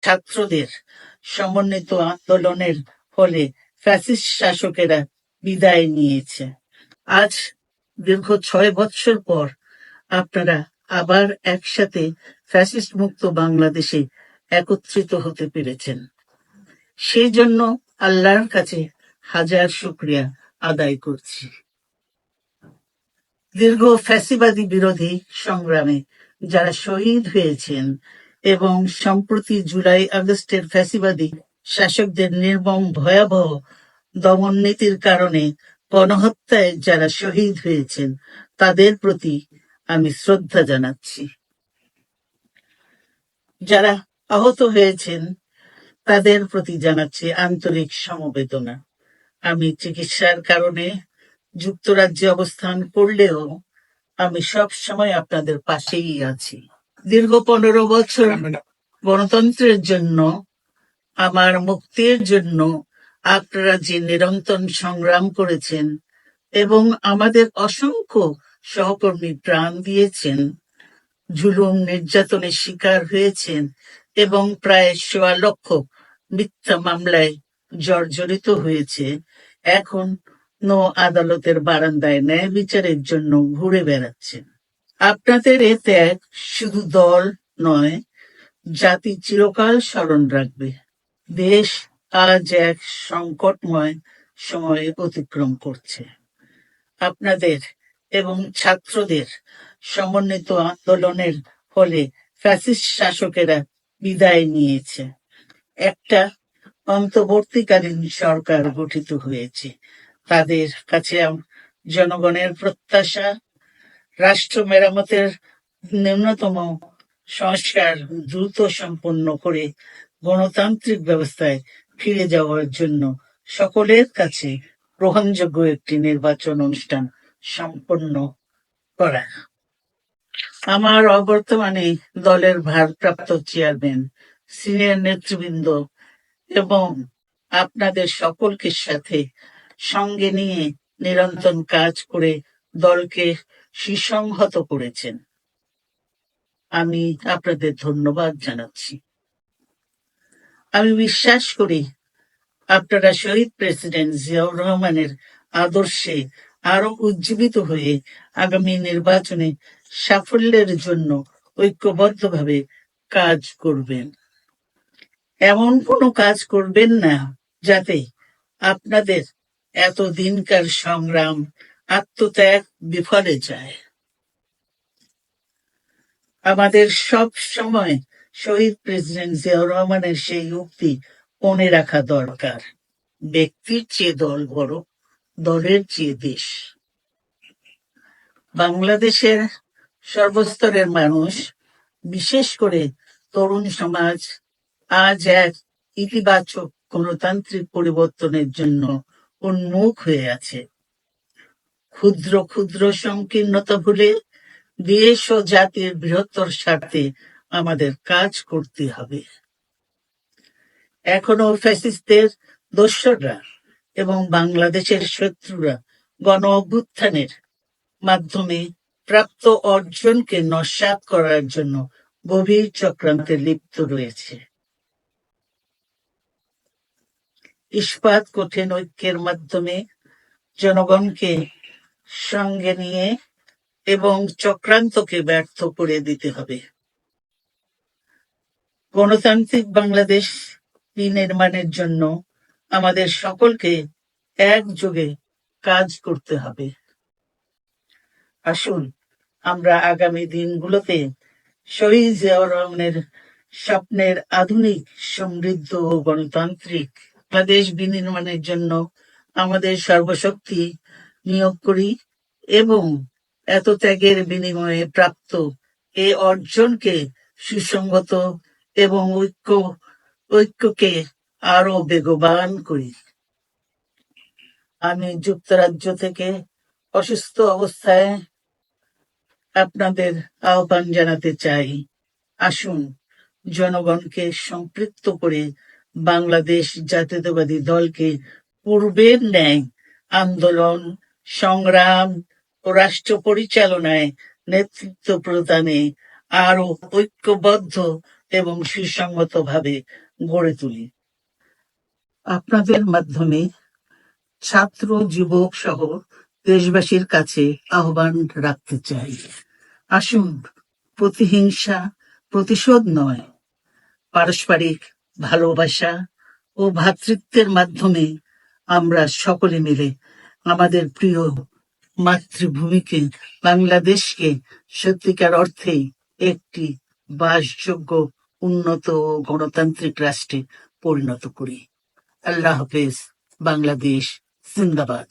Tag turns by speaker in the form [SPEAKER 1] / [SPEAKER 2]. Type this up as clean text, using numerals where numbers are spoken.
[SPEAKER 1] ছাত্রদের সমন্বিত আন্দোলনের ফলে ফ্যাসিস্ট শাসকেরা বিদায় নিয়েছে। আজ দীর্ঘ ৬ বৎসর পর আপনারা আবার একসাথে ফ্যাসিস্ট মুক্ত বাংলাদেশে একত্রিত হতে পেরেছেন। সেই জন্য আল্লাহর কাছে হাজার শুকরিয়া আদায় করছি। দীর্ঘ ফ্যাসিবাদী বিরোধী সংগ্রামে যারা শহীদ হয়েছেন এবং সম্প্রতি জুলাই আগস্টের ফ্যাসিবাদী শাসকদের নির্মম ভয়াবহ দমন নীতির কারণে গণহত্যায় যারা শহীদ হয়েছেন তাদের প্রতি আমি শ্রদ্ধা জানাচ্ছি। যারা আহত হয়েছেন তাদের প্রতি জানাচ্ছি আন্তরিক সমবেদনা। আমি চিকিৎসার কারণে যুক্তরাজ্যে অবস্থান করলেও আমি সব সময় আপনাদের পাশেই আছি। দীর্ঘ 15 বছর গণতন্ত্রের জন্য, আমার মুক্তির জন্য আপনারা যে নিরন্তর সংগ্রাম করেছেন এবং আমাদের অসংখ্য সহকর্মী প্রাণ দিয়েছেন, জুলুম নির্যাতনের শিকার হয়েছেন এবং প্রায় ১.৫ লক্ষ মিথ্যা মামলায় জর্জরিত হয়েছে, এখন আদালতের বারান্দায় ন্যায় বিচারের জন্য ঘুরে বেড়াচ্ছেন। আপনাদের এ ত্যাগ শুধু দল নয়, জাতি চিরকাল স্মরণ রাখবে। দেশ আজ এক সংকটময় সময়ে অতিক্রম করছে। আপনাদের এবং ছাত্রদের সমন্বিত আন্দোলনের ফলে ফ্যাসিস্ট শাসকেরা বিদায় নিয়েছে। একটা অন্তর্বর্তীকালীন সরকার গঠিত হয়েছে। তাদের কাছে জনগণের প্রত্যাশা রাষ্ট্র মেরামতের ন্যূনতম সংস্কার দ্রুত সম্পন্ন করে গণতান্ত্রিক ব্যবস্থায় ফিরে যাওয়ার জন্য সকলের কাছে গ্রহণযোগ্য একটি নির্বাচন অনুষ্ঠান সম্পন্ন করা। আমার অবর্তমানে দলের ভারপ্রাপ্ত চেয়ারম্যান, সিনিয়র নেতৃবৃন্দ এবং আপনাদের সকলকে সাথে সঙ্গে নিয়ে নিরন্তর কাজ করে দলকে সুসংহত করেছেন। আমি আপনাদের ধন্যবাদ জানাচ্ছি। আমি বিশ্বাস করি আপনারা শহীদ প্রেসিডেন্ট জিয়াউর রহমানের আদর্শে আরো উজ্জীবিত হয়ে আগামী নির্বাচনে সাফল্যের জন্য ঐক্যবদ্ধভাবে কাজ করবেন। এমন কোনো কাজ করবেন না যাতে আপনাদের এতদিনকার সংগ্রাম, আত্মত্যাগ বিফলে যায়। আমাদের সব সময় শহীদ প্রেসিডেন্ট জিয়াউর রহমানের সেই উক্তি মনে রাখা দরকার, ব্যক্তির চেয়ে দল বড়, দলের চেয়ে দেশ। বাংলাদেশের সর্বস্তরের মানুষ, বিশেষ করে তরুণ সমাজ আজ এক ইতিবাচক গণতান্ত্রিক পরিবর্তনের জন্য উন্মুখ হয়ে আছে। ক্ষুদ্র ক্ষুদ্র সংকীর্ণতা ভুলে দেশ ও জাতির বৃহত্তর স্বার্থে আমাদের কাজ করতে হবে। এখনো ফ্যাসিস্টদের দোসররা এবং বাংলাদেশের শত্রুরা গণ অভ্যুত্থানের মাধ্যমে প্রাপ্ত অর্জনকে নস্যাৎ করার জন্য গভীর চক্রান্তে লিপ্ত রয়েছে। ইস্পাত কঠিন ঐক্যের মাধ্যমে জনগণকে সঙ্গে নিয়ে এবং চক্রান্তকে ব্যর্থ করে দিতে হবে। গণতান্ত্রিক বাংলাদেশ বিনির্মাণের জন্য আমাদের সকলকে একযোগে কাজ করতে হবে। আসুন আমরা আগামী দিনগুলোতে শহীদ জিয়াউর রহমানের স্বপ্নের আধুনিক, সমৃদ্ধ ও গণতান্ত্রিক বাংলাদেশ বিনির্মাণের জন্য আমাদের সর্বশক্তি নিয়োগ করি এবং এত ত্যাগের বিনিময়ে প্রাপ্ত এ অর্জনকে সুসংগত এবং ঐক্যকে আরো বেগবান করি। আমি যুক্তরাজ্য থেকে অসুস্থ অবস্থায় আপনাদের আহ্বান জানাতে চাই, আসুন জনগণকে সম্পৃক্ত করে বাংলাদেশ জাতীয়তাবাদী দলকে পূর্বের ন্যায় আন্দোলন, সংগ্রাম ও রাষ্ট্র পরিচালনায় নেতৃত্ব প্রদানে আরো ঐক্যবদ্ধ এবং সুসংহতভাবে গড়ে তুলি। আপনাদের মাধ্যমে ছাত্র, যুবক সহ দেশবাসীর কাছে আহ্বান রাখতে চাই। আসুন, প্রতিহিংসা, প্রতিশোধ নয়, পারস্পরিক ভালোবাসা ও ভ্রাতৃত্বের মাধ্যমে আমরা সকলে মিলে আমাদের প্রিয় মাতৃভূমিকে, বাংলাদেশকে সত্যিকার অর্থেই একটি বাসযোগ্য, উন্নত ও গণতান্ত্রিক রাষ্ট্রে পরিণত করি। আল্লাহ হাফেজ। বাংলাদেশ জিন্দাবাদ।